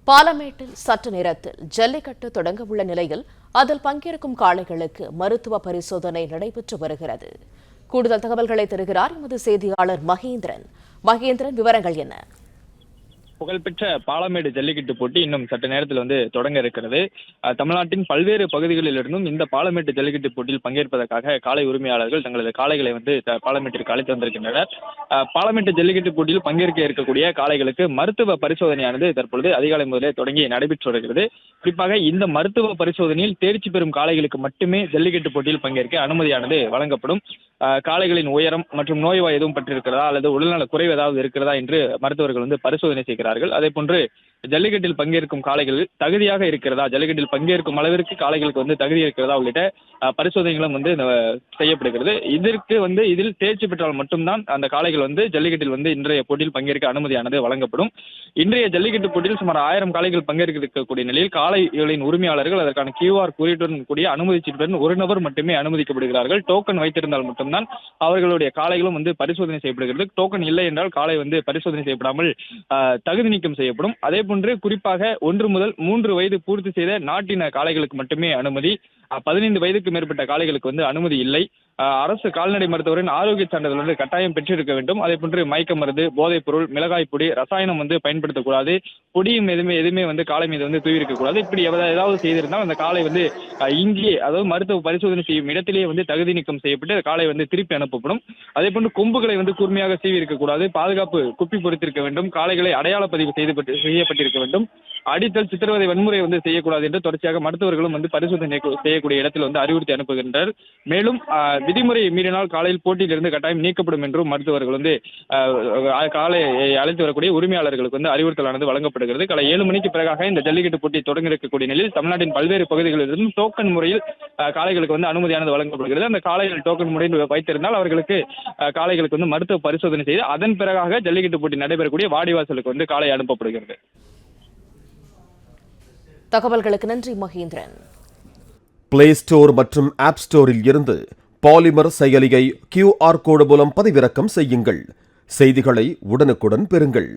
பாலமேட்டில் சற்று நேரத்தில் ஜல்லிக்கட்டு தொடங்க உள்ள நிலையில் அதில் பங்கேற்கும் காளைகளுக்கு மருத்துவ பரிசோதனை நடைபெற்று வருகிறது. கூடுதல் தகவல்களை தருகிறார் எமது செய்தியாளர் மகேந்திரன். விவரங்கள் என்ன? புகழ்பெற்ற பாலமேடு ஜல்லிக்கட்டு போட்டி இன்னும் சற்று நேரத்தில் தொடங்க இருக்கிறது. தமிழ்நாட்டின் பல்வேறு பகுதிகளிலிருந்தும் இந்த பாலமேட்டு ஜல்லிக்கட்டு போட்டியில் பங்கேற்பதற்காக காளை உரிமையாளர்கள் தங்களது காளைகளை பாலமேட்டிற்கு அழைத்து வந்திருக்கின்றனர். பாலமேட்டு ஜல்லிக்கட்டு போட்டியில் பங்கேற்க இருக்கக்கூடிய காளைகளுக்கு மருத்துவ பரிசோதனையானது தற்பொழுது அதிகாலை முதலே தொடங்கி நடைபெற்று வருகிறது. குறிப்பாக இந்த மருத்துவ பரிசோதனையில் தேர்ச்சி பெறும் காளைகளுக்கு மட்டுமே ஜல்லிக்கட்டு போட்டியில் பங்கேற்க அனுமதியானது வழங்கப்படும். காளைகளின் உயரம் மற்றும் நோய்வாய் எதுவும் பற்றிருக்கிறதா அல்லது உடல்நல குறைவு ஏதாவது இருக்கிறதா என்று மருத்துவர்கள் பரிசோதனை செய்கிறார்கள். அதே போன்று ஜல்லிக்கட்டில் பங்கேற்கும் காளைகள் தகுதியாக இருக்கிறதா, ஜல்லிக்கட்டில் பங்கேற்கும் அளவிற்கு காளைகளுக்கு தகுதி இருக்கிறதா உள்ளிட்ட பரிசோதனைகளும் செய்யப்படுகிறது. இதற்கு இதில் தேர்ச்சி பெற்றால் மட்டும்தான் அந்த காளைகள் ஜல்லிக்கட்டில் இன்றைய போட்டியில் பங்கேற்க அனுமதியானது வழங்கப்படும். இன்றைய ஜல்லிக்கட்டு போட்டியில் சுமார் 1000 காளைகள் பங்கேற்க இருக்கக்கூடிய நிலையில் காளைகளின் உரிமையாளர்கள் அதற்கான QR குறியீட்டுடன் கூடிய அனுமதி சீட்டுடன் ஒரு நபர் மட்டுமே அனுமதிக்கப்படுகிறார்கள். டோக்கன் வைத்திருந்தால் மட்டும்தான் அவர்களுடைய காளைகளும் பரிசோதனை செய்யப்படுகிறது. டோக்கன் இல்லை என்றால் காளை பரிசோதனை செய்யப்படாமல் தகுதி நீக்கம் செய்யப்படும். அதே போன்று குறிப்பாக 1 முதல் 3 வயது பூர்த்தி செய்த நாட்டின காளைகளுக்கு மட்டுமே அனுமதி. 15 வயதுக்கு மேற்பட்ட காளைகளுக்கு அனுமதி இல்லை. அரசு கால்நடை மருத்துவரின் ஆரோக்கிய சான்றிதழ் கட்டாயம் பெற்றிருக்க வேண்டும். அதே போன்று மயக்க மருந்து, போதைப் பொருள், மிளகாய் பொடி, ரசாயனம் பயன்படுத்தக்கூடாது. பொடியும் எதுவுமே காளை மீது தூவிருக்கக்கூடாது. இப்படி ஏதாவது செய்திருந்தால் அந்த காளை இங்கே, அதாவது மருத்துவ பரிசோதனை செய்யும் இடத்திலேயே தகுதி நீக்கம் செய்யப்பட்டு காளை திருப்பி அனுப்பப்படும். அதே போன்று கொம்புகளை கூர்மையாக சீவி இருக்கக்கூடாது. பாதுகாப்பு குப்பி பொறித்திருக்க வேண்டும். காளைகளை அடையாள பதிவு செய்யப்பட்டிருக்க வேண்டும். அடித்தல், சித்திரவதை, வன்முறை செய்யக்கூடாது என்று தொடர்ச்சியாக மருத்துவர்களும் பரிசோதனை செய்யக்கூடிய இடத்தில் அறிவுறுத்தி அனுப்புகின்றனர். மேலும் விதிமுறையை மீறினால் காலையில் போட்டியிலிருந்து கட்டாயம் நீக்கப்படும் என்றும் மருத்துவர்கள் காலை அழைத்து வரக்கூடிய உரிமையாளர்களுக்கு அறிவுறுத்தலானது வழங்கப்படுகிறது. காலை 7 மணிக்கு பிறகாக இந்த ஜல்லிக்கட்டு போட்டி தொடங்க இருக்கக்கூடிய நிலையில் தமிழ்நாட்டின் பல்வேறு பகுதிகளிலிருந்தும் டோக்கன் முறையில் காளைகளுக்கு அனுமதியானது வழங்கப்படுகிறது. அந்த காளைகள் டோக்கன் முறையில் வைத்திருந்தால் அவர்களுக்கு காளைகளுக்கு மருத்துவ பரிசோதனை செய்து அதன் பிறகாக ஜல்லிக்கட்டு போட்டி நடைபெறக்கூடிய வாடிவாசலுக்கு காளை அனுப்பப்படுகிறது. தகவல்களுக்கு நன்றி மகேந்திரன். பிளே ஸ்டோர் மற்றும் ஆப் ஸ்டோரில் இருந்து பாலிமர் செயலியை QR கோடு மூலம் பதிவிறக்கம் செய்யுங்கள். செய்திகளை உடனுக்குடன் பெறுங்கள்.